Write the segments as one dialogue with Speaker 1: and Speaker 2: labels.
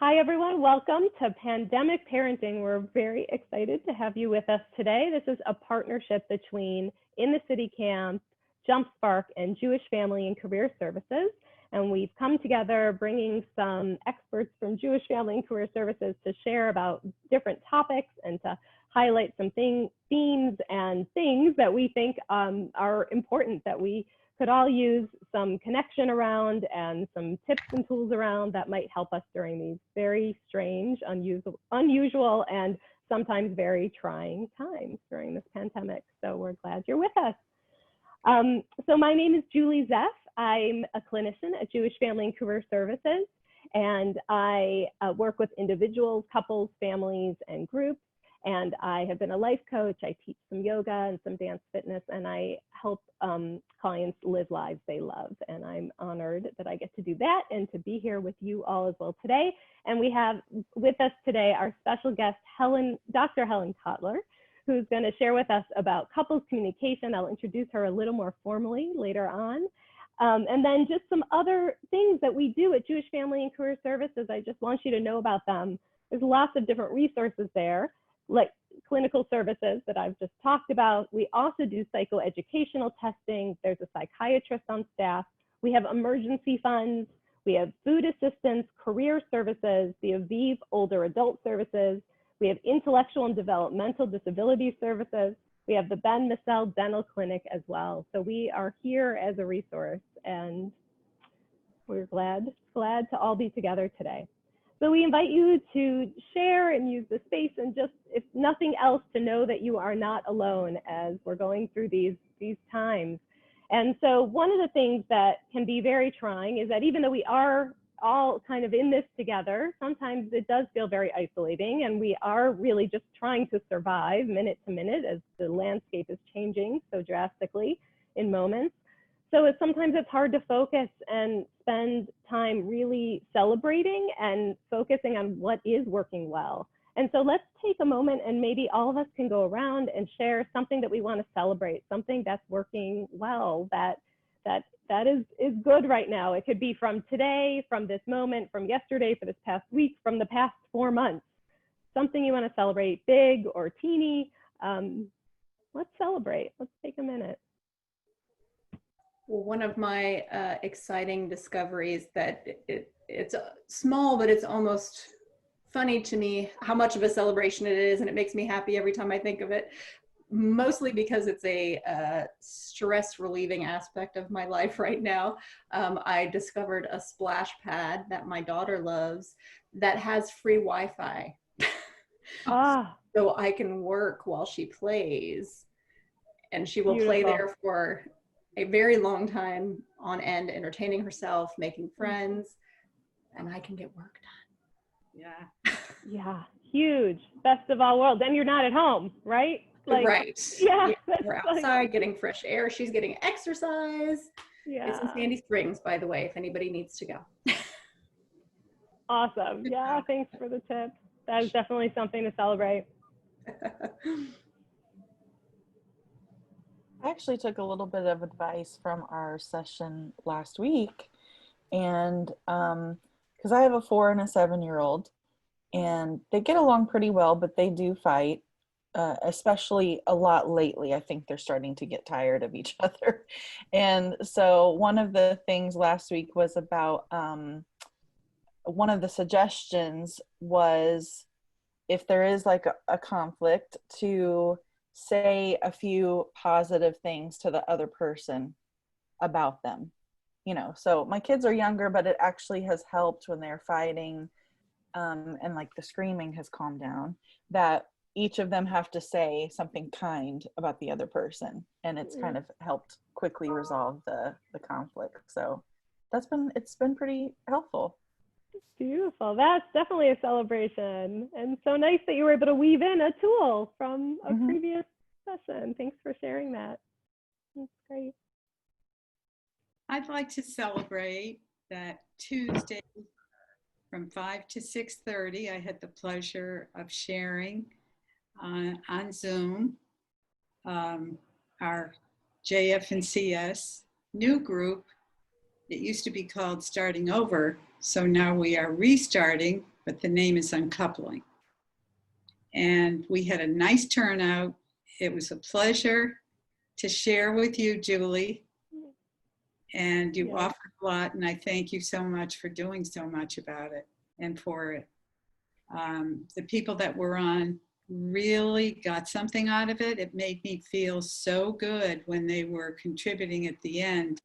Speaker 1: Hi, everyone. Welcome to Pandemic Parenting. We're very excited to have you with us today. This is a partnership between In the City Camp, Jump Spark, and Jewish Family and Career Services. And we've come together bringing some experts from Jewish Family and Career Services to share about different topics and to highlight some themes and things that we think are important, that we could all use some connection around and some tips and tools around that might help us during these very strange, unusual, and sometimes very trying times during this pandemic. So we're glad you're with us. So my name is Julie Zeff. I'm a clinician at Jewish Family and Career Services, and I work with individuals, couples, families, and groups. And I have been a life coach. I teach some yoga and some dance fitness, and I help clients live lives they love. And I'm honored that I get to do that and to be here with you all as well today. And we have with us today our special guest, Dr. Helen Kotler, who's going to share with us about couples communication. I'll introduce her a little more formally later on. And then just some other things that we do at Jewish Family and Career Services. I just want you to know about them. There's lots of different resources there, like clinical services that I've just talked about. We also do psychoeducational testing. There's a psychiatrist on staff. We have emergency funds. We have food assistance, career services, the Aviv older adult services. We have intellectual and developmental disability services. We have the Ben Missel Dental Clinic as well. So we are here as a resource, and we're glad to all be together today. So we invite you to share and use the space, and just, if nothing else, to know that you are not alone as we're going through these times. And so one of the things that can be very trying is that even though we are all kind of in this together, sometimes it does feel very isolating, and we are really just trying to survive minute to minute as the landscape is changing so drastically in moments. So sometimes it's hard to focus and spend time really celebrating and focusing on what is working well. And so let's take a moment, and maybe all of us can go around and share something that we want to celebrate, something that's working well, that is good right now. It could be from today, from this moment, from yesterday, for this past week, from the past 4 months. Something you want to celebrate, big or teeny. Let's celebrate. Let's take a minute.
Speaker 2: Well, one of my exciting discoveries that it's small, but it's almost funny to me how much of a celebration it is, and it makes me happy every time I think of it, mostly because it's a stress relieving aspect of my life right now. I discovered a splash pad that my daughter loves that has free Wi-Fi. So I can work while she plays, and she will play there for a very long time on end, entertaining herself, making friends, and I can get work done.
Speaker 1: Yeah. Yeah, huge. Best of all worlds. And you're not at home, right?
Speaker 2: Right.
Speaker 1: Yeah.
Speaker 2: We're outside getting fresh air. She's getting exercise. Yeah. It's in Sandy Springs, by the way, if anybody needs to go.
Speaker 1: Awesome. Yeah, thanks for the tip. That is definitely something to celebrate.
Speaker 3: I actually took a little bit of advice from our session last week, and because I have a 4 and a 7-year-old, and they get along pretty well, but they do fight, especially a lot lately. I think they're starting to get tired of each other. And so one of the things last week was about, one of the suggestions was, if there is like a conflict, to say a few positive things to the other person about them. You know, so my kids are younger, but it actually has helped when they're fighting, and like the screaming has calmed down, that each of them have to say something kind about the other person, and it's kind of helped quickly resolve the conflict. So it's been pretty helpful.
Speaker 1: Beautiful. That's definitely a celebration, and so nice that you were able to weave in a tool from a previous session. Thanks for sharing that. That's great.
Speaker 4: I'd like to celebrate that Tuesday from 5 to 6:30. I had the pleasure of sharing on Zoom our JF&CS new group. It used to be called Starting Over, so now we are restarting but the name is Uncoupling. And we had a nice turnout. It was a pleasure to share with you, Julie. And you offered a lot, and I thank you so much for doing so much about it and for it. The people that were on really got something out of it. It made me feel so good when they were contributing at the end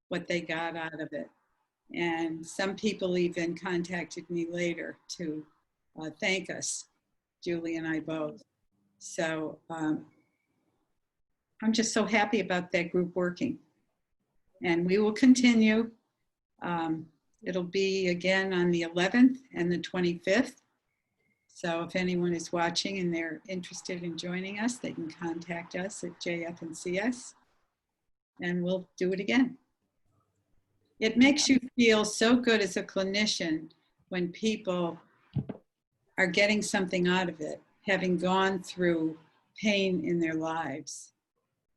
Speaker 4: what they got out of it. And some people even contacted me later to thank us, Julie and I both. So I'm just so happy about that group working. And we will continue. It'll be again on the 11th and the 25th. So if anyone is watching and they're interested in joining us, they can contact us at JF&CS, and we'll do it again. It makes you feel so good as a clinician when people are getting something out of it, having gone through pain in their lives.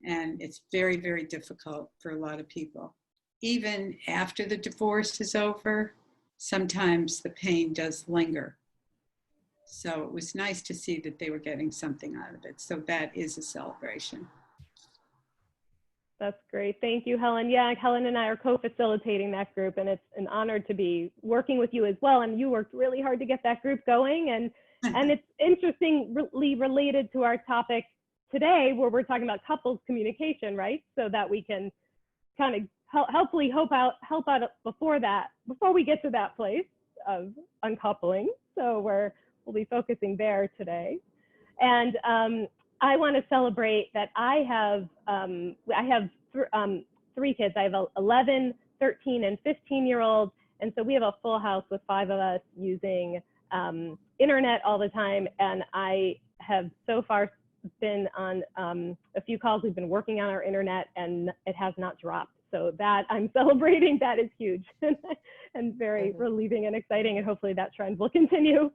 Speaker 4: And it's very, very difficult for a lot of people. Even after the divorce is over, sometimes the pain does linger. So it was nice to see that they were getting something out of it. So that is a celebration.
Speaker 1: That's great. Thank you, Helen. Yeah, Helen and I are co-facilitating that group, and it's an honor to be working with you as well. And you worked really hard to get that group going. And it's interestingly related to our topic today, where we're talking about couples communication, right? So that we can kind of hopefully help out before we get to that place of uncoupling. So we'll be focusing there today. And I want to celebrate that I have three kids. I have 11, 13, and 15-year-olds. And so we have a full house with 5 of us using internet all the time. And I have so far been on a few calls. We've been working on our internet, and it has not dropped. So that I'm celebrating. That is huge and very relieving and exciting. And hopefully that trend will continue.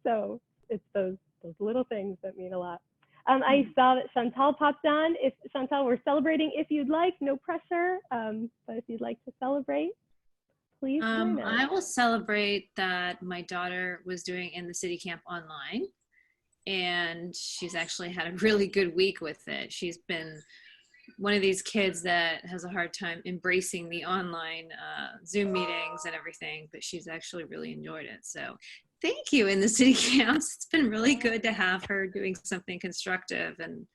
Speaker 1: So it's those little things that mean a lot. I saw that Chantal popped on. If Chantal, we're celebrating if you'd like, no pressure. But if you'd like to celebrate, please join us.
Speaker 5: I will celebrate that my daughter was doing in the city camp online, and she's actually had a really good week with it. She's been one of these kids that has a hard time embracing the online Zoom meetings and everything, but she's actually really enjoyed it. So thank you in the city camps. It's been really good to have her doing something constructive and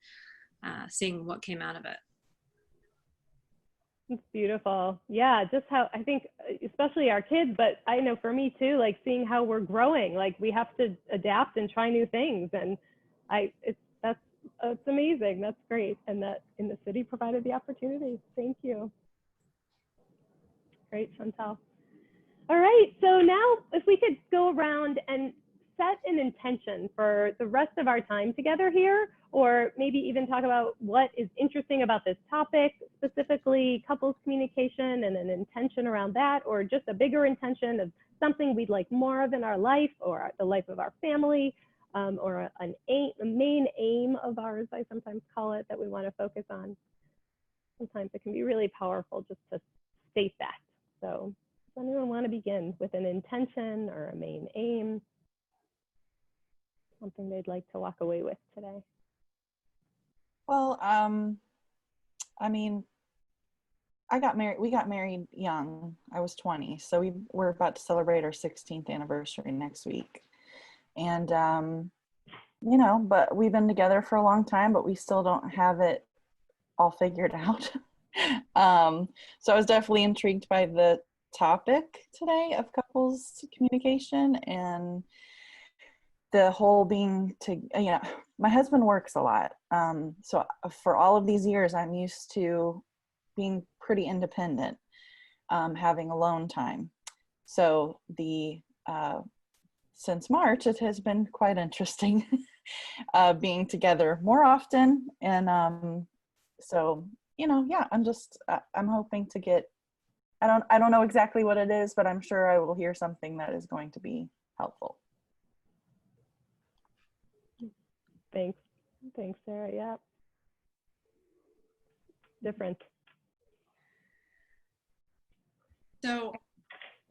Speaker 5: seeing what came out of it.
Speaker 1: It's beautiful. Yeah, just how I think, especially our kids, but I know for me too, like seeing how we're growing, like we have to adapt and try new things. And it's amazing. That's great. And that in the city provided the opportunity. Thank you. Great, Chantal. All right, so now if we could go around and set an intention for the rest of our time together here, or maybe even talk about what is interesting about this topic, specifically couples communication and an intention around that, or just a bigger intention of something we'd like more of in our life or the life of our family, or a main aim of ours, I sometimes call it, that we want to focus on. Sometimes it can be really powerful just to state that. So does anyone want to begin with an intention or a main aim? Something they'd like to walk away with today?
Speaker 3: Well, I mean, we got married young. I was 20, so we're about to celebrate our 16th anniversary next week. And, you know, but we've been together for a long time, but we still don't have it all figured out. So I was definitely intrigued by the topic today of couples communication and the whole being my husband works a lot. So for all of these years, I'm used to being pretty independent, having alone time. So since March, it has been quite interesting being together more often. And so, you know, yeah, I'm hoping to get, I don't know exactly what it is, but I'm sure I will hear something that is going to be helpful.
Speaker 1: Thanks, Sarah. Yeah. Different.
Speaker 4: So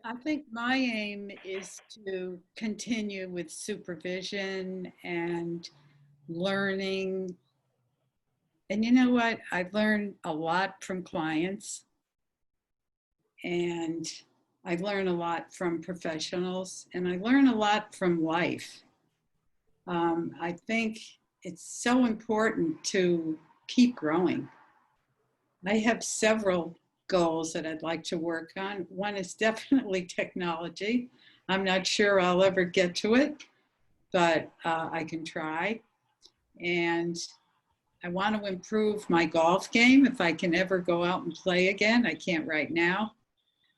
Speaker 4: I think my aim is to continue with supervision and learning. And you know what? I've learned a lot from clients, and I learn a lot from professionals, and I learn a lot from life. I think it's so important to keep growing. I have several goals that I'd like to work on. One is definitely technology. I'm not sure I'll ever get to it, but I can try. And I want to improve my golf game if I can ever go out and play again. I can't right now.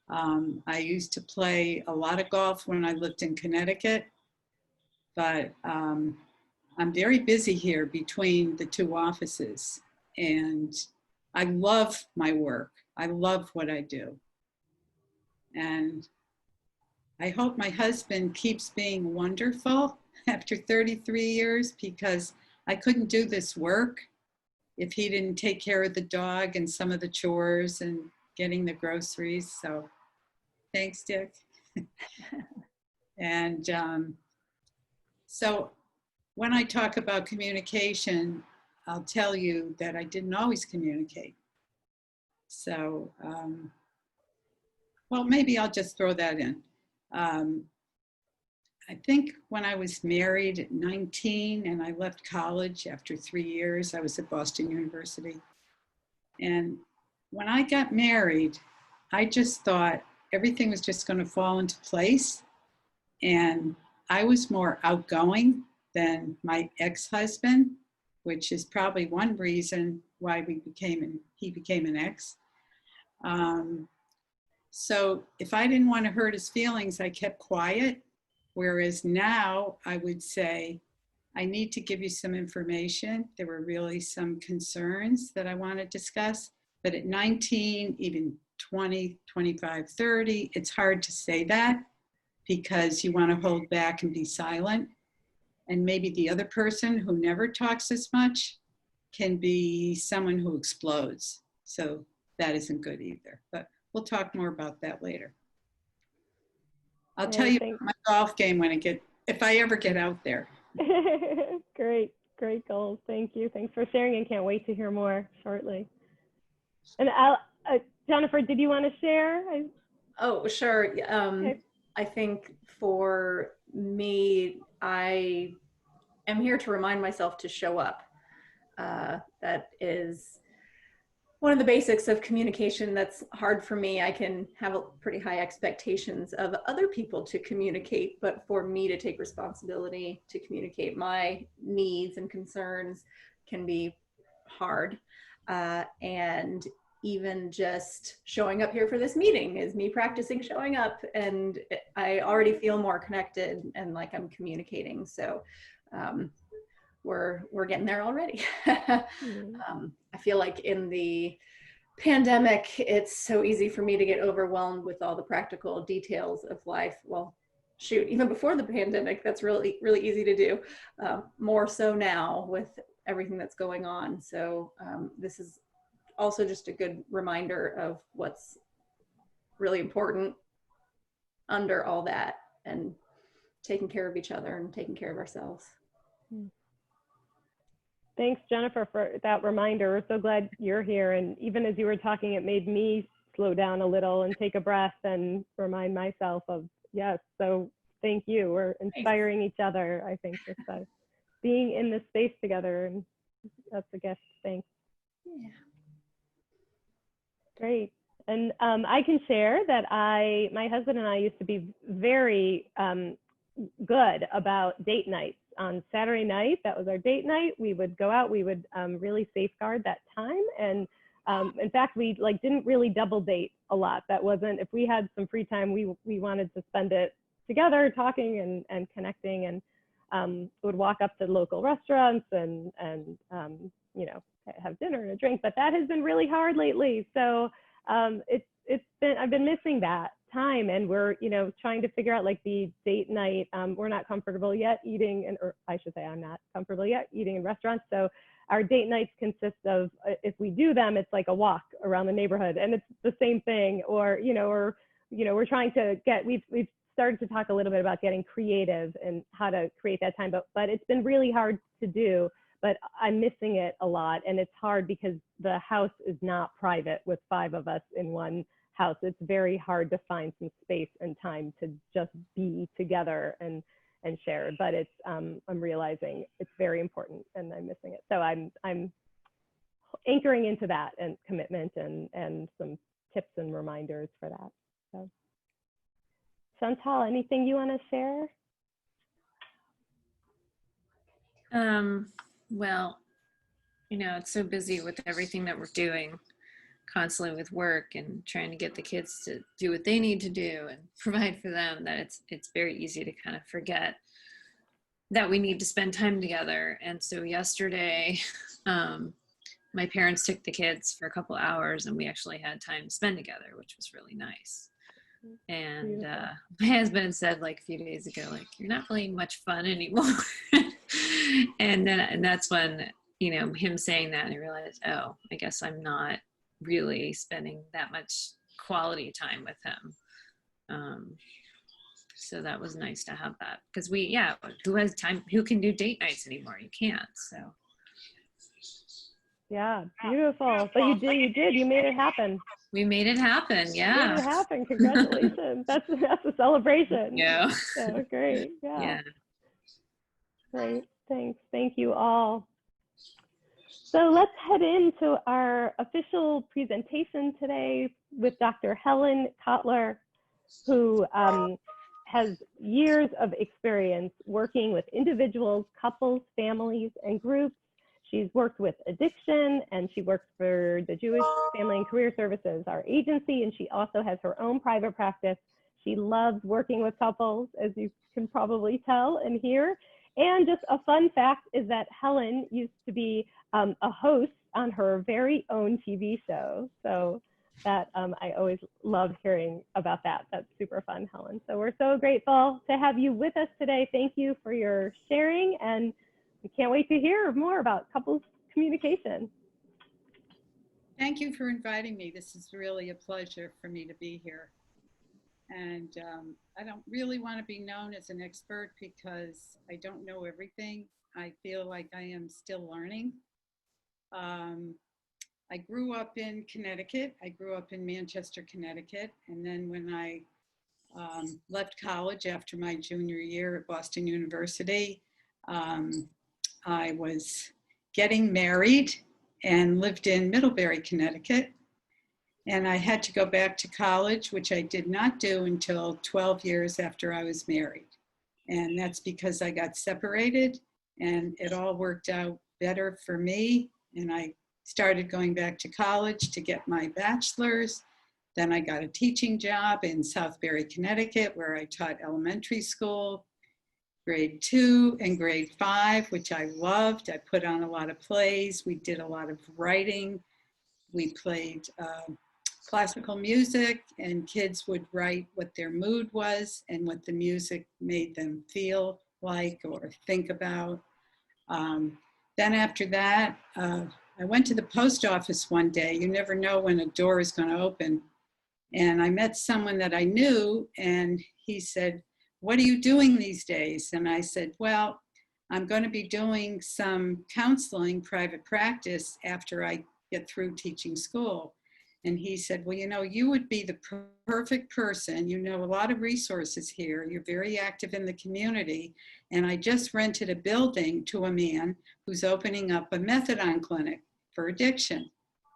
Speaker 4: I used to play a lot of golf when I lived in Connecticut, but I'm very busy here between the two offices, and I love my work. I love what I do. And I hope my husband keeps being wonderful after 33 years, because I couldn't do this work if he didn't take care of the dog and some of the chores and getting the groceries. So thanks, Dick. And so when I talk about communication, I'll tell you that I didn't always communicate. So, well, maybe I'll just throw that in. I think when I was married at 19 and I left college after 3 years, I was at Boston University. And when I got married, I just thought everything was just going to fall into place. And I was more outgoing than my ex-husband, which is probably one reason why he became an ex. So if I didn't want to hurt his feelings, I kept quiet. Whereas now I would say, I need to give you some information. There were really some concerns that I want to discuss. But at 19, even 20, 25, 30, it's hard to say that because you want to hold back and be silent. And maybe the other person who never talks as much can be someone who explodes. So that isn't good either. But we'll talk more about that later. I'll tell you about my golf game if I ever get out there.
Speaker 1: Great goals. Thank you. Thanks for sharing, and can't wait to hear more shortly. And Jennifer, did you want to share?
Speaker 2: Oh, sure.
Speaker 1: Okay.
Speaker 2: I think for me, I am here to remind myself to show up. That is one of the basics of communication that's hard for me. I can have pretty high expectations of other people to communicate, but for me to take responsibility to communicate my needs and concerns can be hard. And even just showing up here for this meeting is me practicing showing up, and I already feel more connected and like I'm communicating. So we're getting there already. I feel like in the pandemic, it's so easy for me to get overwhelmed with all the practical details of life. Well, shoot, even before the pandemic, that's really, really easy to do. More so now with everything that's going on. So this is also just a good reminder of what's really important under all that, and taking care of each other and taking care of ourselves.
Speaker 1: Thanks, Jennifer, for that reminder. We're so glad you're here. And even as you were talking, it made me slow down a little and take a breath and remind myself of, yes, so thank you. We're inspiring each other, I think, just by being in this space together. And that's a gift. Thanks.
Speaker 2: Yeah.
Speaker 1: Great. And I can share that my husband and I used to be very good about date nights. On Saturday night, that was our date night. We would go out, we would really safeguard that time. And in fact, we didn't really double date a lot. That wasn't, if we had some free time, we wanted to spend it together talking and connecting, and would walk up to local restaurants and you know, have dinner and a drink. But that has been really hard lately. So I've been missing that time, and we're, you know, trying to figure out like the date night. We're not comfortable yet eating, or I should say I'm not comfortable yet eating in restaurants. So our date nights consist of, if we do them, it's like a walk around the neighborhood, and it's the same thing, or, you know, or we're trying to we've started to talk a little bit about getting creative and how to create that time, but it's been really hard to do, but I'm missing it a lot. And it's hard because the house is not private with 5 of us in one house. It's very hard to find some space and time to just be together and share, but it's I'm realizing it's very important and I'm missing it. So I'm anchoring into that and commitment and some tips and reminders for that. So Chantal, anything you want to share?
Speaker 5: Well, it's so busy with everything that we're doing, constantly with work and trying to get the kids to do what they need to do and provide for them, that it's very easy to kind of forget that we need to spend time together. And so yesterday, my parents took the kids for a couple hours and we actually had time to spend together, which was really nice. And my husband said like a few days ago, like, you're not really much fun anymore. and that's when, him saying that, and I realized, oh, I guess I'm not really spending that much quality time with him. So that was nice to have that, because who has time, who can do date nights anymore? You can't. So
Speaker 1: yeah, beautiful. But you made it happen.
Speaker 5: We made it happen. Yeah.
Speaker 1: You made it happen. Congratulations. That's a celebration.
Speaker 5: Yeah.
Speaker 1: So great. Yeah.
Speaker 5: Yeah.
Speaker 1: Great. Thank you all. So let's head into our official presentation today with Dr. Helen Kotler, who has years of experience working with individuals, couples, families, and groups. She's worked with addiction, and she works for the Jewish Family and Career Services, our agency, and she also has her own private practice. She loves working with couples, as you can probably tell and hear. And just a fun fact is that Helen used to be a host on her very own TV show. So that I always love hearing about that. That's super fun, Helen. So we're so grateful to have you with us today. Thank you for your sharing, and we can't wait to hear more about couples communication.
Speaker 4: Thank you for inviting me. This is really a pleasure for me to be here. And I don't really want to be known as an expert because I don't know everything. I feel like I am still learning. I grew up in Connecticut. I grew up in Manchester, Connecticut. And then when I left college after my junior year at Boston University, I was getting married and lived in Middlebury, Connecticut. And I had to go back to college, which I did not do until 12 years after I was married. And that's because I got separated and it all worked out better for me. And I started going back to college to get my bachelor's. Then I got a teaching job in Southbury, Connecticut, where I taught elementary school, grade 2 and grade 5, which I loved. I put on a lot of plays. We did a lot of writing. We played classical music, and kids would write what their mood was and what the music made them feel like or think about. Then after that, I went to the post office one day. You never know when a door is going to open. And I met someone that I knew, and he said, "What are you doing these days?" And I said, "Well, I'm going to be doing some counseling, private practice after I get through teaching school." And he said, "Well, you would be the perfect person. You know a lot of resources here. You're very active in the community. And I just rented a building to a man who's opening up a methadone clinic for addiction."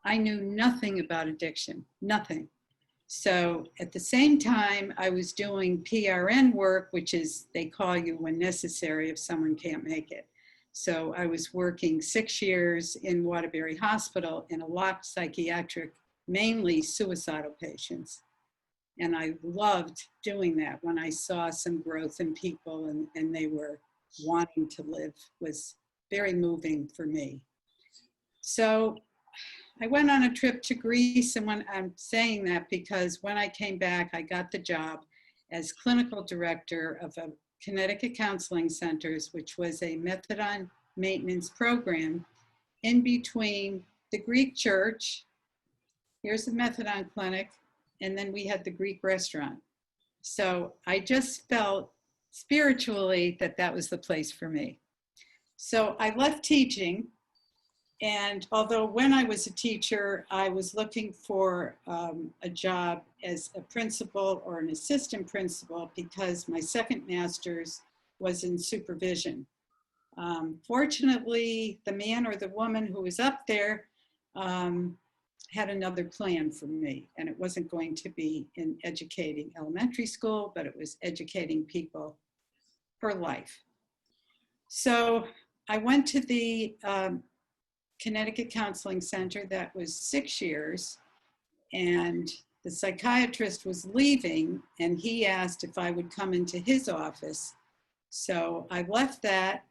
Speaker 4: I knew nothing about addiction, nothing. So at the same time, I was doing PRN work, which is they call you when necessary if someone can't make it. So I was working 6 years in Waterbury Hospital in a locked psychiatric, mainly suicidal patients. And I loved doing that when I saw some growth in people and they were wanting to live. Was very moving for me. So I went on a trip to Greece, and when I'm saying that because when I came back, I got the job as clinical director of a Connecticut Counseling Centers, which was a methadone maintenance program in between the Greek church, here's the methadone clinic, and then we had the Greek restaurant. So I just felt spiritually that that was the place for me. So I left teaching, and although when I was a teacher, I was looking for a job as a principal or an assistant principal because my second master's was in supervision. Fortunately, the man or the woman who was up there had another plan for me, and it wasn't going to be in educating elementary school, but it was educating people for life. So I went to the Connecticut Counseling Center. That was 6 years, and the psychiatrist was leaving, and he asked if I would come into his office. So I left that,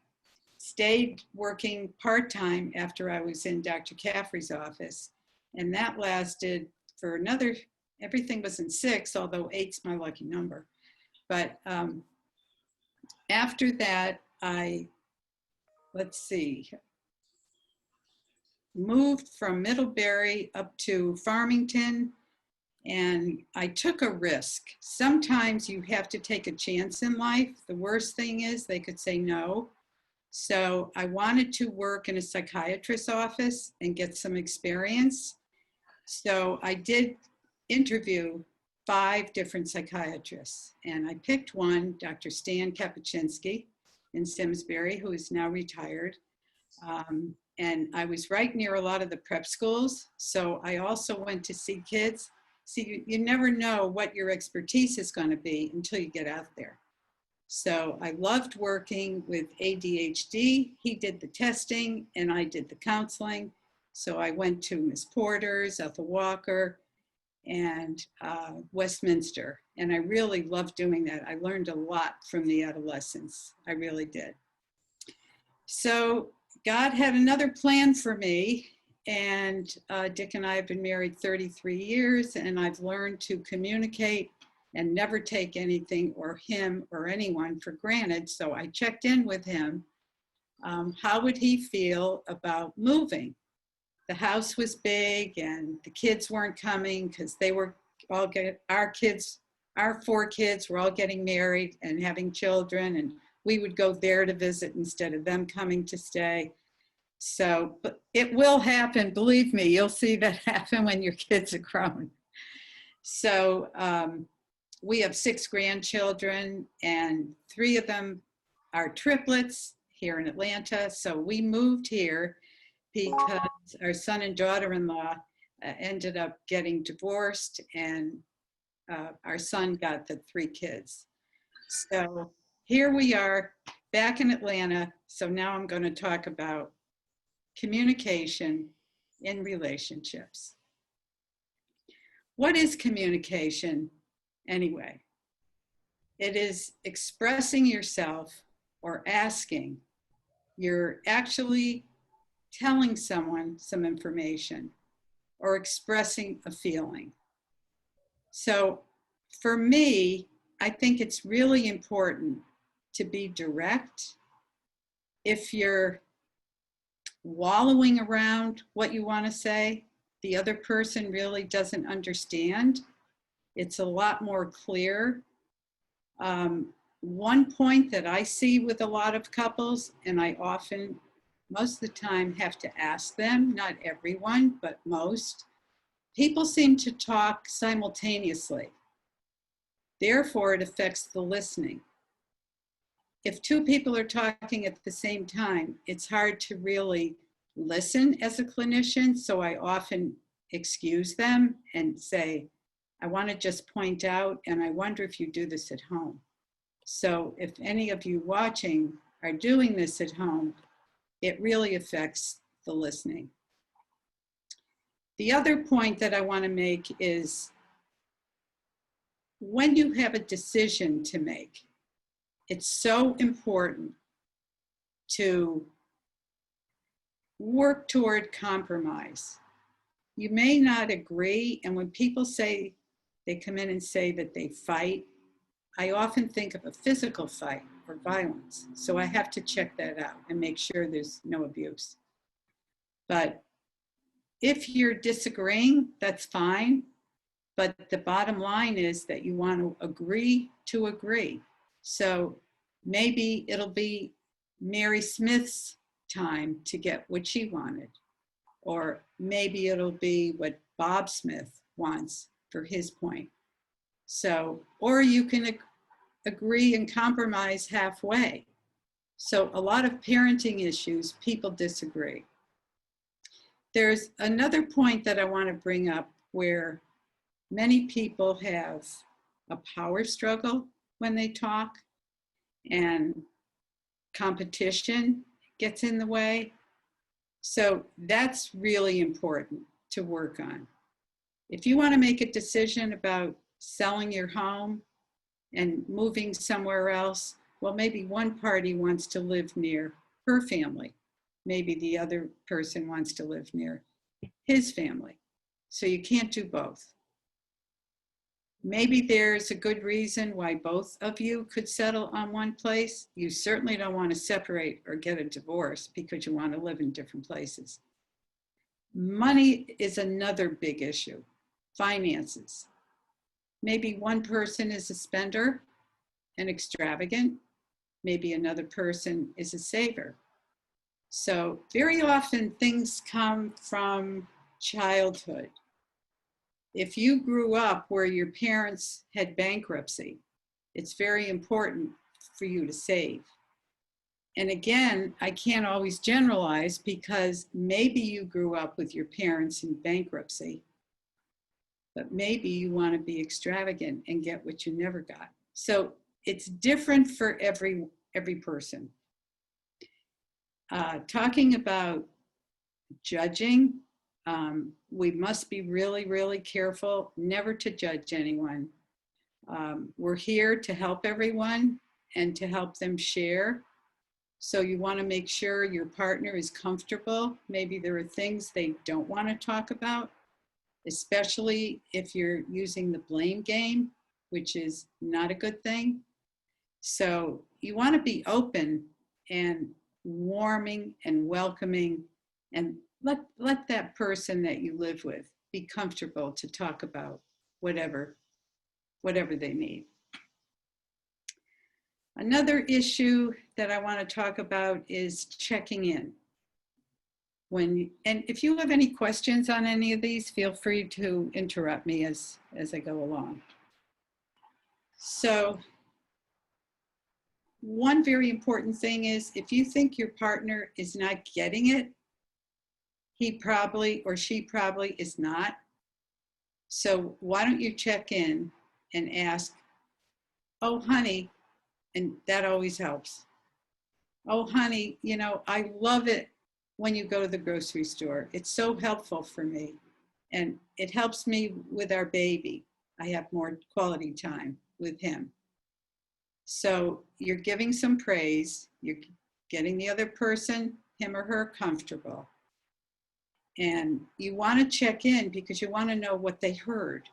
Speaker 4: stayed working part-time after I was in Dr. Caffrey's office, and that lasted for another, everything was in 6, although 8's my lucky number. But after that, I, let's see, moved from Middlebury up to Farmington, and I took a risk. Sometimes you have to take a chance in life. The worst thing is they could say no. So I wanted to work in a psychiatrist's office and get some experience. So I did interview 5 different psychiatrists, and I picked one, Dr. Stan Kapuscinski in Simsbury, who is now retired. And I was right near a lot of the prep schools. So I also went to see kids. See, you never know what your expertise is going to be until you get out there. So I loved working with ADHD. He did the testing and I did the counseling. So I went to Miss Porter's, Ethel Walker, and Westminster. And I really loved doing that. I learned a lot from the adolescents. I really did. So God had another plan for me. And Dick and I have been married 33 years, and I've learned to communicate and never take anything or him or anyone for granted. So I checked in with him. How would he feel about moving? The house was big and the kids weren't coming because they were all our 4 kids were all getting married and having children, and we would go there to visit instead of them coming to stay. So, but it will happen, believe me, you'll see that happen when your kids are grown. So we have 6 grandchildren, and 3 of them are triplets here in Atlanta. So we moved here because our son and daughter-in-law ended up getting divorced, and our son got the 3 kids. So here we are back in Atlanta. So now I'm going to talk about communication in relationships. What is communication anyway? It is expressing yourself or asking. You're actually telling someone some information or expressing a feeling. So for me, I think it's really important to be direct. If you're wallowing around what you want to say, the other person really doesn't understand. It's a lot more clear. One point that I see with a lot of couples, and I often, most of the time, have to ask them, not everyone, but most, people seem to talk simultaneously. Therefore, it affects the listening. If 2 people are talking at the same time, it's hard to really listen as a clinician. So I often excuse them and say, I want to just point out, and I wonder if you do this at home. So if any of you watching are doing this at home, it really affects the listening. The other point that I want to make is when you have a decision to make, it's so important to work toward compromise. You may not agree, and when people say, they come in and say that they fight, I often think of a physical fight or violence. So I have to check that out and make sure there's no abuse. But if you're disagreeing, that's fine. But the bottom line is that you want to agree to agree. So maybe it'll be Mary Smith's time to get what she wanted. Or maybe it'll be what Bob Smith wants for his point. So, or you can agree and compromise halfway. So a lot of parenting issues, people disagree. There's another point that I want to bring up where many people have a power struggle when they talk, and competition gets in the way. So that's really important to work on. If you want to make a decision about selling your home and moving somewhere else, well, maybe one party wants to live near her family. Maybe the other person wants to live near his family. So you can't do both. Maybe there's a good reason why both of you could settle on one place. You certainly don't want to separate or get a divorce because you want to live in different places. Money is another big issue. Finances. Maybe one person is a spender and extravagant. Maybe another person is a saver. So very often things come from childhood. If you grew up where your parents had bankruptcy, it's very important for you to save. And again, I can't always generalize because maybe you grew up with your parents in bankruptcy, but maybe you want to be extravagant and get what you never got. So it's different for every person. Talking about judging, we must be really, really careful never to judge anyone. We're here to help everyone and to help them share. So you want to make sure your partner is comfortable. Maybe there are things they don't want to talk about, especially if you're using the blame game, which is not a good thing. So you want to be open and warming and welcoming, and let that person that you live with be comfortable to talk about whatever they need. Another issue that I want to talk about is checking in. And if you have any questions on any of these, feel free to interrupt me as I go along. So one very important thing is if you think your partner is not getting it, he probably or she probably is not. So why don't you check in and ask, oh, honey, and that always helps. Oh, honey, you know, I love it when you go to the grocery store. It's so helpful for me. And it helps me with our baby. I have more quality time with him. So you're giving some praise. You're getting the other person, him or her, comfortable. And you want to check in because you want to know what they heard.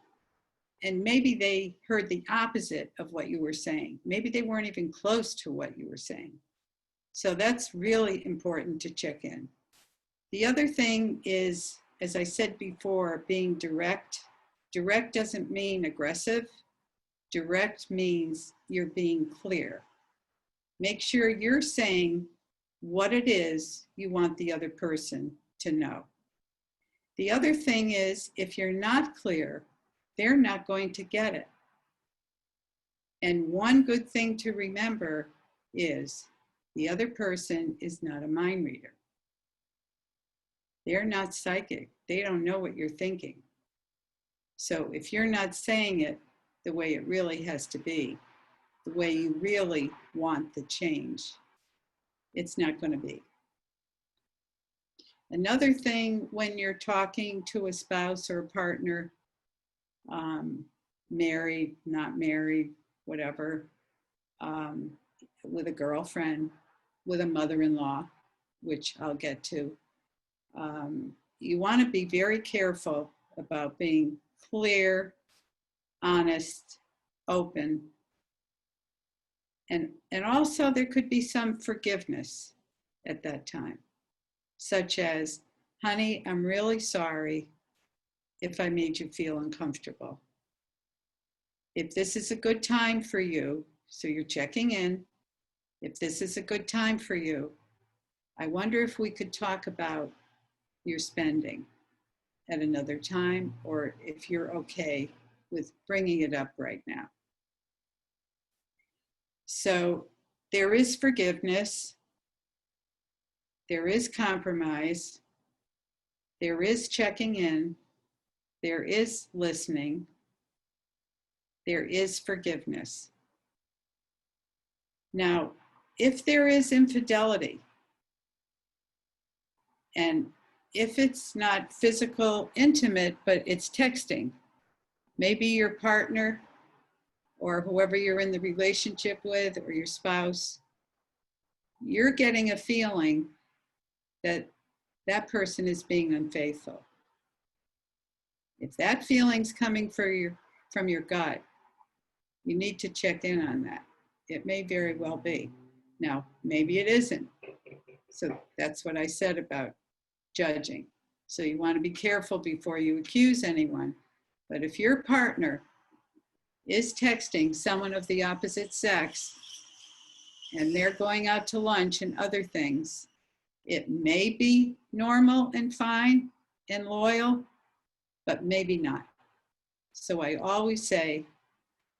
Speaker 4: And maybe they heard the opposite of what you were saying. Maybe they weren't even close to what you were saying. So that's really important to check in. The other thing is, as I said before, being direct. Direct doesn't mean aggressive. Direct means you're being clear. Make sure you're saying what it is you want the other person to know. The other thing is, if you're not clear, they're not going to get it. And one good thing to remember is the other person is not a mind reader. They're not psychic. They don't know what you're thinking. So if you're not saying it the way it really has to be, the way you really want the change, it's not going to be. Another thing when you're talking to a spouse or a partner, married, not married, whatever, with a girlfriend, with a mother-in-law, which I'll get to, you want to be very careful about being clear, honest, open. And also there could be some forgiveness at that time, such as, honey, I'm really sorry if I made you feel uncomfortable. If this is a good time for you, so you're checking in, if this is a good time for you, I wonder if we could talk about your spending at another time, or if you're okay with bringing it up right now. So there is forgiveness, there is compromise, there is checking in, there is listening, there is forgiveness. Now, if there is infidelity, and if it's not physical, intimate, but it's texting, maybe your partner or whoever you're in the relationship with or your spouse, you're getting a feeling that that person is being unfaithful. If that feeling's coming from your gut, you need to check in on that. It may very well be. Now, maybe it isn't. So that's what I said about judging. So you want to be careful before you accuse anyone. But if your partner is texting someone of the opposite sex and they're going out to lunch and other things, it may be normal and fine and loyal, but maybe not. So I always say,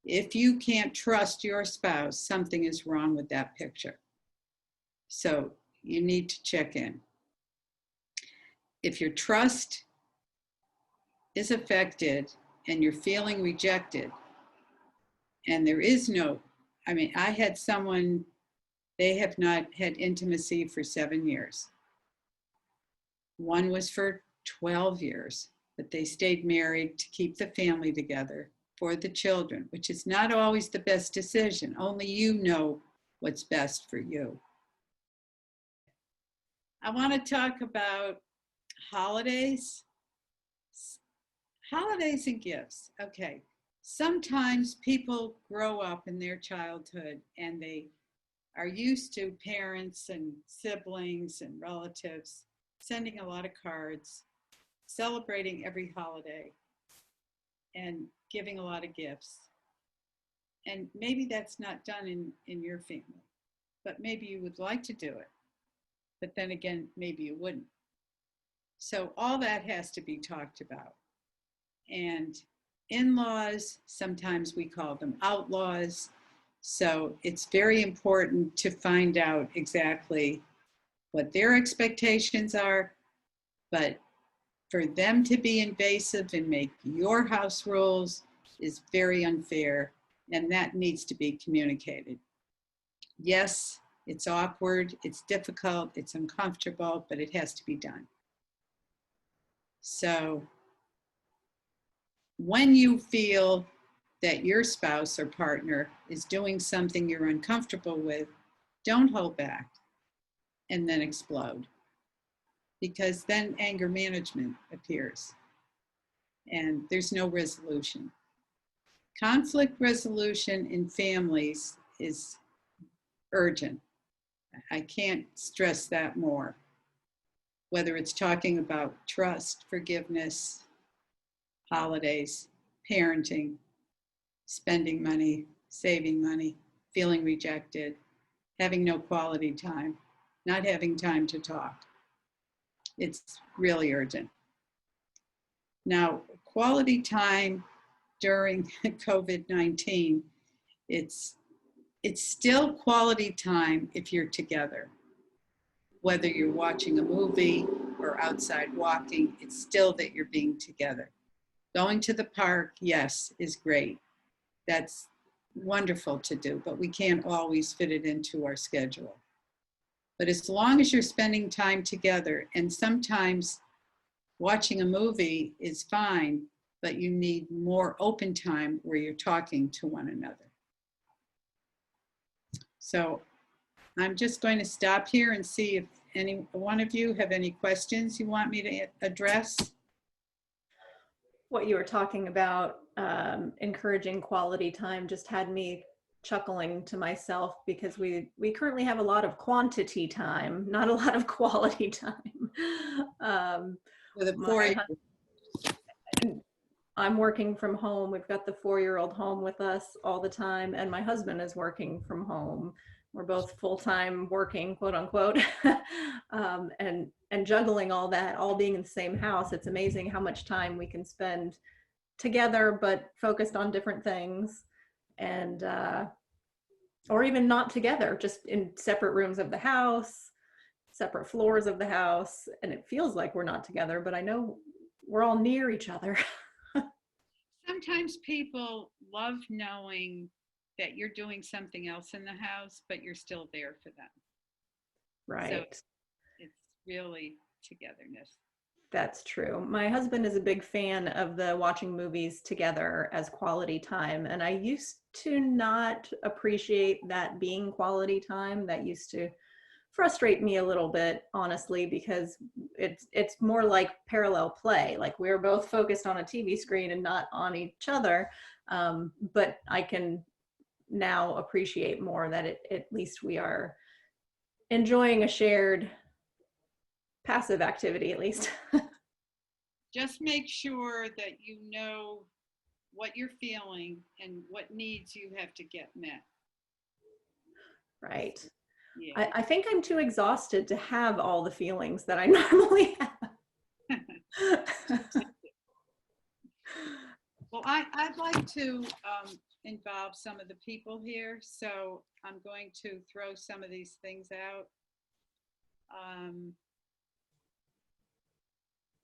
Speaker 4: if you can't trust your spouse, something is wrong with that picture. So you need to check in. If your trust is affected and you're feeling rejected, and there is no, I had someone, they have not had intimacy for 7 years. One was for 12 years, but they stayed married to keep the family together for the children, which is not always the best decision. Only you know what's best for you. I want to talk about holidays. Holidays and gifts. Okay. Sometimes people grow up in their childhood and they are used to parents and siblings and relatives sending a lot of cards, celebrating every holiday, and giving a lot of gifts. And maybe that's not done in your family, but maybe you would like to do it. But then again, maybe you wouldn't. So all that has to be talked about. And in-laws, sometimes we call them outlaws. So it's very important to find out exactly what their expectations are, but for them to be invasive and make your house rules is very unfair, and that needs to be communicated. Yes, it's awkward, it's difficult, it's uncomfortable, but it has to be done. So when you feel that your spouse or partner is doing something you're uncomfortable with, don't hold back and then explode, because then anger management appears and there's no resolution. Conflict resolution in families is urgent. I can't stress that more. Whether it's talking about trust, forgiveness, holidays, parenting, spending money, saving money, feeling rejected, having no quality time, not having time to talk. It's really urgent. Now, quality time during COVID-19, it's still quality time if you're together. Whether you're watching a movie or outside walking, it's still that you're being together. Going to the park, yes, is great. That's wonderful to do, but we can't always fit it into our schedule. But as long as you're spending time together, and sometimes watching a movie is fine, but you need more open time where you're talking to one another. So I'm just going to stop here and see if any one of you have any questions you want me to address.
Speaker 2: What you were talking about, encouraging quality time, just had me chuckling to myself, because we currently have a lot of quantity time, not a lot of quality time. I'm working from home. We've got the 4-year-old home with us all the time, and my husband is working from home. We're both full-time working, quote unquote, and juggling all that, all being in the same house. It's amazing how much time we can spend together, but focused on different things, and or even not together, just in separate rooms of the house, separate floors of the house, and it feels like we're not together, but I know we're all near each other.
Speaker 4: Sometimes people love knowing that you're doing something else in the house, but you're still there for them.
Speaker 2: Right.
Speaker 4: So it's really togetherness.
Speaker 2: That's true. My husband is a big fan of the watching movies together as quality time. And I used to not appreciate that being quality time. That used to frustrate me a little bit, honestly, because it's more like parallel play. Like we're both focused on a TV screen and not on each other. But I can now appreciate more that at least we are enjoying a shared passive activity, at least.
Speaker 4: Just make sure that you know what you're feeling and what needs you have to get met.
Speaker 2: Right.
Speaker 4: Yeah.
Speaker 2: I think I'm too exhausted to have all the feelings that I normally have.
Speaker 4: Well, I'd like to involve some of the people here, so I'm going to throw some of these things out.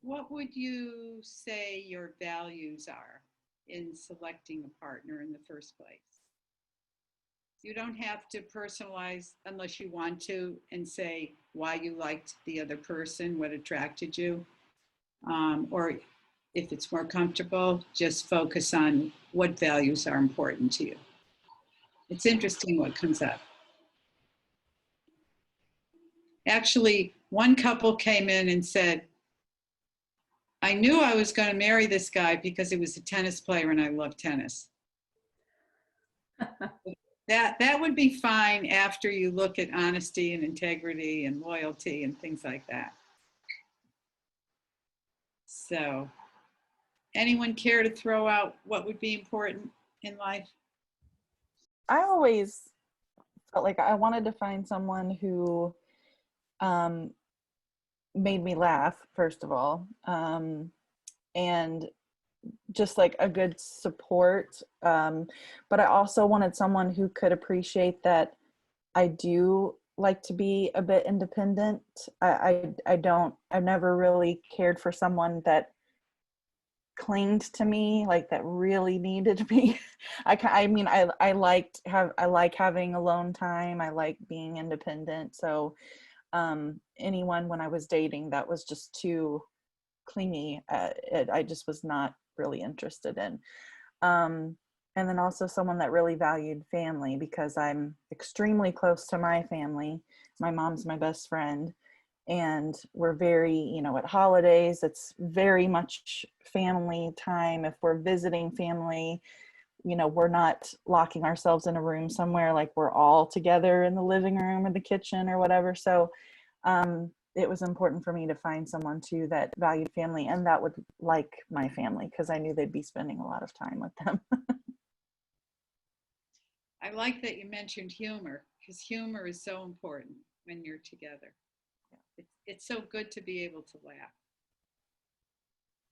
Speaker 4: What would you say your values are in selecting a partner in the first place? You don't have to personalize unless you want to and say why you liked the other person, what attracted you, or if it's more comfortable, just focus on what values are important to you. It's interesting what comes up. Actually, one couple came in and said, I knew I was going to marry this guy because he was a tennis player and I love tennis. That would be fine after you look at honesty and integrity and loyalty and things like that. So, anyone care to throw out what would be important in life?
Speaker 3: I always felt like I wanted to find someone who made me laugh, first of all, and just like a good support. But I also wanted someone who could appreciate that I do like to be a bit independent. I've never really cared for someone that clinged to me, like that really needed me. I like having alone time. I like being independent. So anyone when I was dating that was just too clingy, I just was not really interested in. And then also someone that really valued family, because I'm extremely close to my family. My mom's my best friend, and we're very, at holidays, it's very much family time. If we're visiting family, we're not locking ourselves in a room somewhere, like we're all together in the living room or the kitchen or whatever. So it was important for me to find someone too that valued family and that would like my family, because I knew they'd be spending a lot of time with them.
Speaker 4: I like that you mentioned humor, because humor is so important when you're together. It's so good to be able to laugh.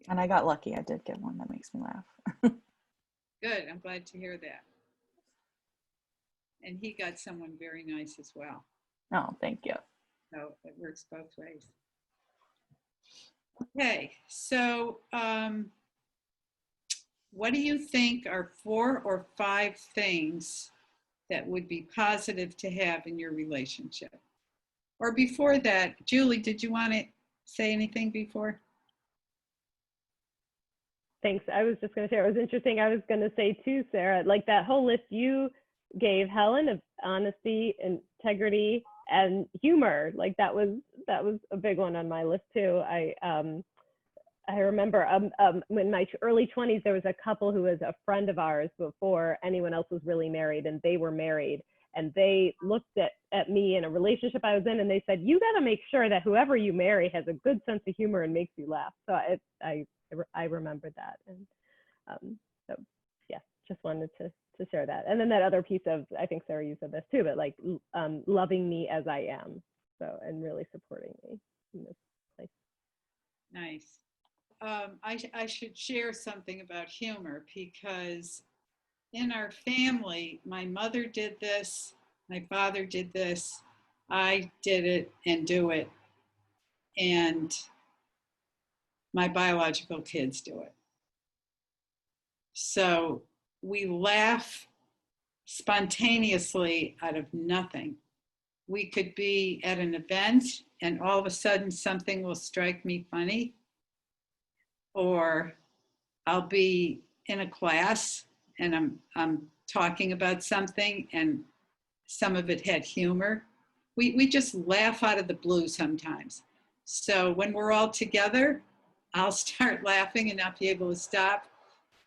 Speaker 3: And I got lucky. I did get one that makes me laugh.
Speaker 4: Good. I'm glad to hear that. And he got someone very nice as well.
Speaker 3: Oh, thank you.
Speaker 4: So it works both ways. Okay, so what do you think are 4 or 5 things that would be positive to have in your relationship? Or before that, Julie, did you want to say anything before?
Speaker 1: Thanks. I was just going to say, it was interesting. I was going to say too, Sarah, like that whole list you gave, Helen, of honesty, integrity, and humor. Like that was a big one on my list too. I remember in my early 20s, there was a couple who was a friend of ours before anyone else was really married, and they were married. And they looked at me in a relationship I was in, and they said, you got to make sure that whoever you marry has a good sense of humor and makes you laugh. So I remember that. And So yeah, just wanted to share that. And then that other piece of, I think Sarah, you said this too, but like loving me as I am. So, and really supporting me in this place.
Speaker 4: Nice. I should share something about humor, because in our family, my mother did this, my father did this, I did it and do it, and my biological kids do it. So we laugh spontaneously out of nothing. We could be at an event and all of a sudden something will strike me funny, or I'll be in a class and I'm talking about something and some of it had humor. We just laugh out of the blue sometimes. So when we're all together, I'll start laughing and not be able to stop.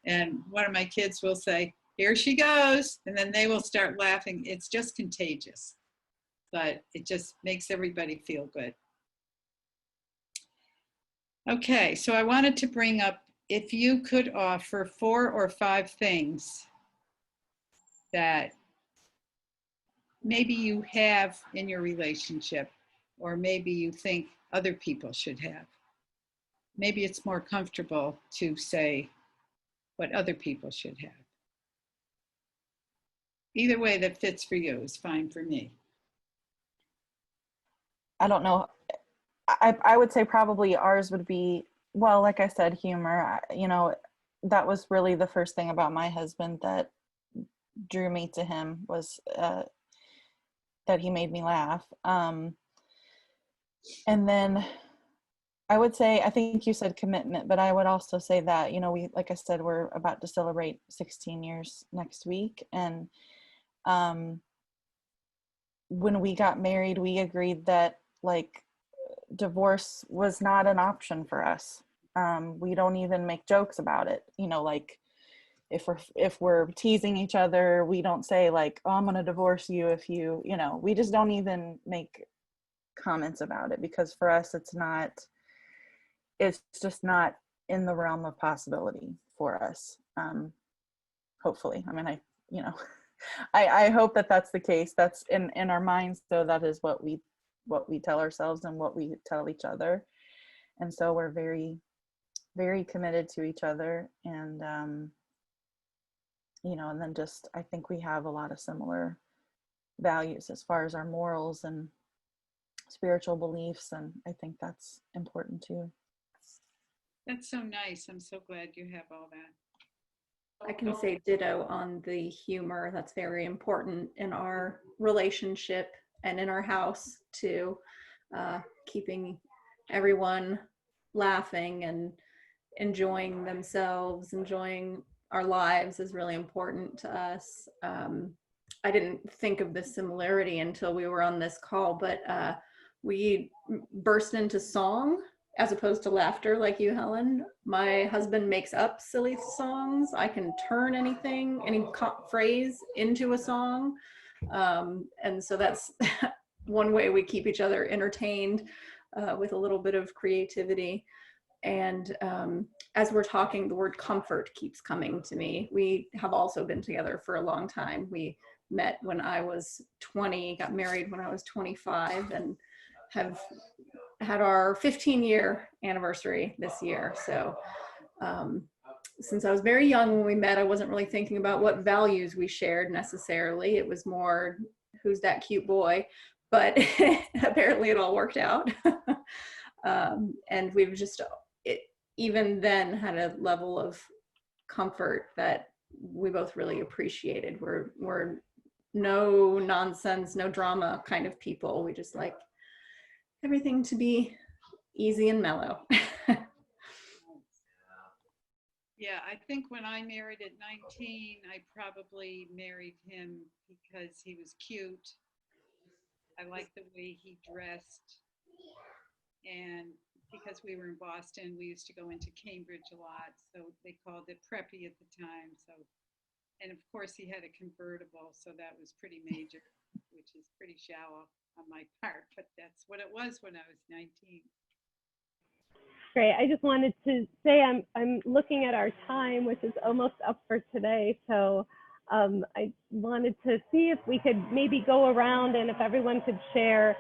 Speaker 4: And one of my kids will say, "Here she goes." And then they will start laughing. It's just contagious, but it just makes everybody feel good. Okay, so I wanted to bring up, if you could offer 4 or 5 things that maybe you have in your relationship, or maybe you think other people should have. Maybe it's more comfortable to say what other people should have. Either way that fits for you is fine for me.
Speaker 3: I don't know. I would say probably ours would be, well, like I said, humor. You know, that was really the first thing about my husband that drew me to him, was that he made me laugh. And then I would say, I think you said commitment, but I would also say that, you know, we, like I said, we're about to celebrate 16 years next week. And when we got married, we agreed that like divorce was not an option for us. We don't even make jokes about it. You know, like if we're teasing each other, we don't say like, "Oh, I'm going to divorce you if you," you know, we just don't even make comments about it, because for us, it's just not in the realm of possibility for us. Hopefully. I mean, I hope that that's the case. That's in our minds. So that is what we tell ourselves and what we tell each other. And so we're very, very committed to each other. And, you know, and then just, I think we have a lot of similar values as far as our morals and spiritual beliefs. And I think that's important too.
Speaker 4: That's so nice. I'm so glad you have all that.
Speaker 2: I can say ditto on the humor. That's very important in our relationship and in our house too. Keeping everyone laughing and enjoying themselves, enjoying our lives is really important to us. I didn't think of this similarity until we were on this call, but we burst into song as opposed to laughter, like you, Helen. My husband makes up silly songs. I can turn anything, any phrase into a song. And so that's one way we keep each other entertained with a little bit of creativity. And as we're talking, the word comfort keeps coming to me. We have also been together for a long time. We met when I was 20, got married when I was 25, and have had our 15-year anniversary this year. So since I was very young when we met, I wasn't really thinking about what values we shared necessarily. It was more, who's that cute boy? But apparently it all worked out. And we've just, even then, had a level of comfort that we both really appreciated. We're no nonsense, no drama kind of people. We just like everything to be easy and mellow.
Speaker 4: Yeah, I think when I married at 19, I probably married him because he was cute. I liked the way he dressed. And because we were in Boston, we used to go into Cambridge a lot. So they called it preppy at the time. So, and of course he had a convertible. So that was pretty major, which is pretty shallow on my part, but that's what it was when I was 19.
Speaker 1: Great. I just wanted to say I'm looking at our time, which is almost up for today. So I wanted to see if we could maybe go around and if everyone could share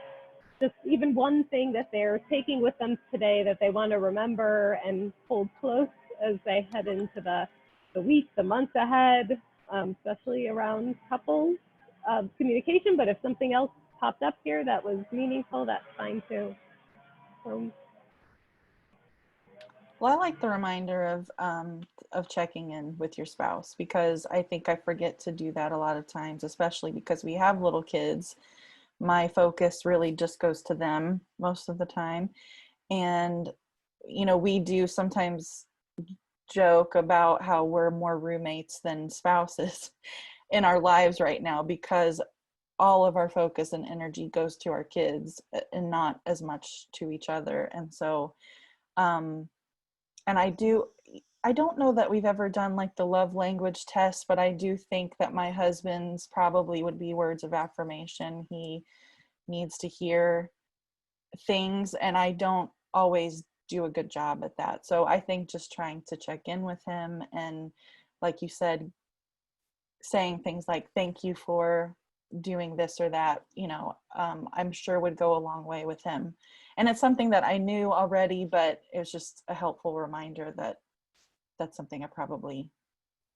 Speaker 1: just even one thing that they're taking with them today that they want to remember and hold close as they head into the week, the months ahead, especially around couples communication. But if something else popped up here that was meaningful, that's fine too.
Speaker 3: Well, I like the reminder of checking in with your spouse, because I think I forget to do that a lot of times, especially because we have little kids. My focus really just goes to them most of the time. And, you know, we do sometimes joke about how we're more roommates than spouses in our lives right now, because all of our focus and energy goes to our kids and not as much to each other. And so, and I don't know that we've ever done like the love language test, but I do think that my husband's probably would be words of affirmation. He needs to hear things, and I don't always do a good job at that. So I think just trying to check in with him and, like you said, saying things like, thank you for doing this or that, you know, I'm sure would go a long way with him. And it's something that I knew already, but it was just a helpful reminder that that's something I probably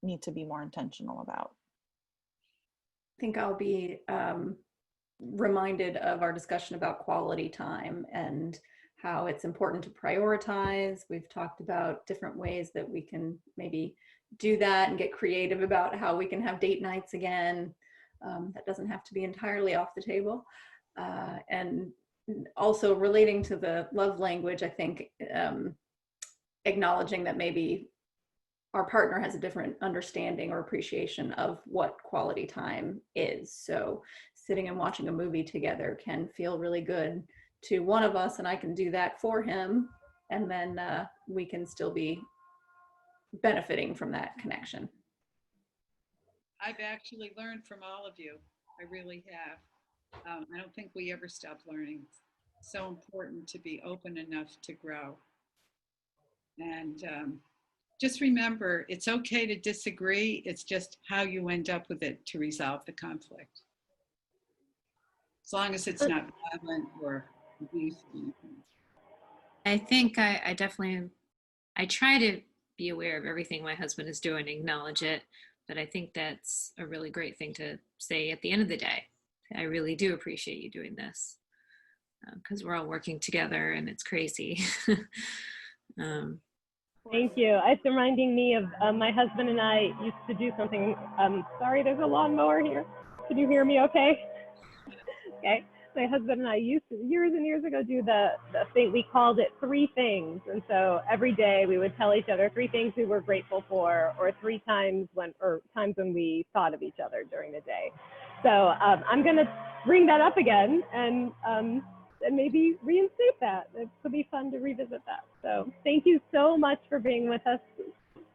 Speaker 3: need to be more intentional about.
Speaker 2: I think I'll be reminded of our discussion about quality time and how it's important to prioritize. We've talked about different ways that we can maybe do that and get creative about how we can have date nights again. That doesn't have to be entirely off the table. And also relating to the love language, I think acknowledging that maybe our partner has a different understanding or appreciation of what quality time is. So sitting and watching a movie together can feel really good to one of us, and I can do that for him. And then we can still be benefiting from that connection.
Speaker 4: I've actually learned from all of you. I really have. I don't think we ever stop learning. It's so important to be open enough to grow. And just remember, it's okay to disagree. It's just how you end up with it to resolve the conflict. As long as it's not violent or abuse.
Speaker 5: I think I definitely, I try to be aware of everything my husband is doing, acknowledge it. But I think that's a really great thing to say at the end of the day. I really do appreciate you doing this, because we're all working together and it's crazy.
Speaker 1: Thank you. It's reminding me of my husband and I used to do something. Sorry, there's a lawnmower here. Can you hear me okay? Okay. My husband and I used to, years and years ago, do the thing, we called it 3 things. And so every day we would tell each other 3 things we were grateful for, or 3 times times when we thought of each other during the day. So I'm going to bring that up again and maybe reinstate that. It could be fun to revisit that. So thank you so much for being with us,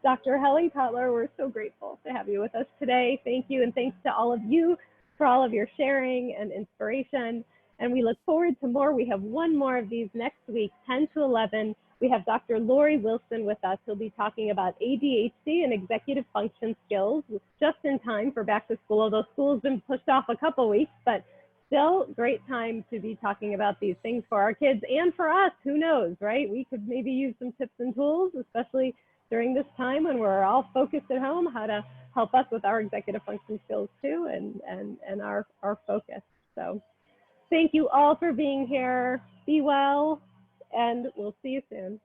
Speaker 1: Dr. Helen Kotler. We're so grateful to have you with us today. Thank you. And thanks to all of you for all of your sharing and inspiration. And we look forward to more. We have one more of these next week, 10 to 11. We have Dr. Lori Wilson with us. Who'll be talking about ADHD and executive function skills just in time for back to school. Although school's been pushed off a couple weeks, but still great time to be talking about these things for our kids and for us. Who knows, right? We could maybe use some tips and tools, especially during this time when we're all focused at home, how to help us with our executive function skills too, and our focus. So thank you all for being here. Be well, and we'll see you soon.